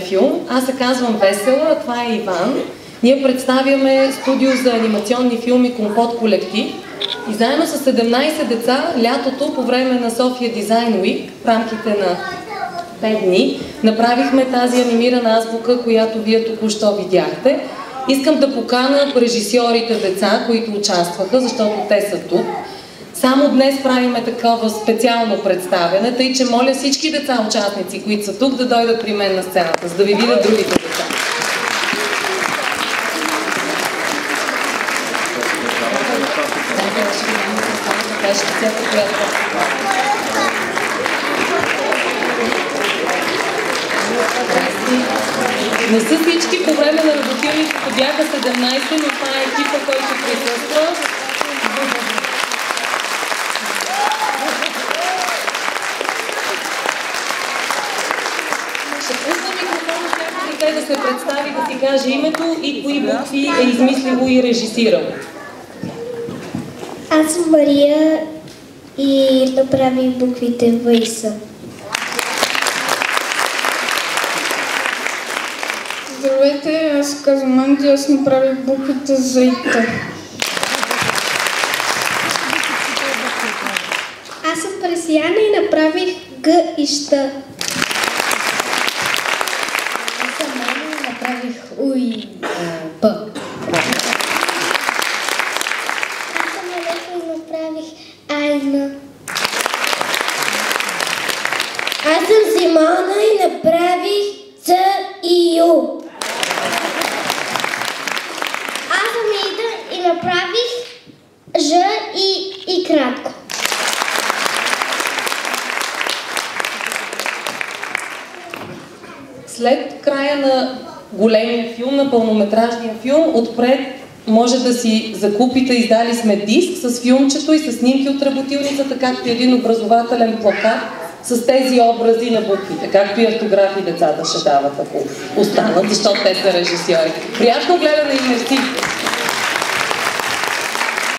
филм. Аз се казвам Весела, а това е Иван. Ние представяме студио за анимационни филми Компот колектив и заедно с 17 деца лятото по време на София Дизайн Уик в рамките на 5 дни направихме тази анимирана азбука, която вие току-що видяхте. Искам да поканя режисьорите деца, които участваха, защото те са тук. Само днес правиме такова специално представяне, тъй че моля всички деца участници, които са тук, да дойдат при мен на сцената, за да ви видят другите деца. Не са всички, по време на работилницата бяха 17, но това е екипа, който присъства. Ще пусна микрофона всяко дете да се представи, да си каже името и кои букви е измислило и режисирал. Аз съм Мария и направих буквите В и С. Здравейте, аз се казвам Анди, аз направих буквите За и Т. Аз съм Пресияна и направих Г и Щ. Аз съм Мама и направих У и П. Аз съм Алека и направих А и Н. Аз съм Симона и направих Ц и Ю. Аз съм Ида и направих Ж и кратко. След края на големия филм, на пълнометражния филм, отпред може да си закупите, издали сме диск с филмчето и с снимки от работилницата, както и един образователен плакат с тези образи на буквите, както и автографи децата ще дават, ако останат, защото те са режисьори. Приятно гледане и мерси!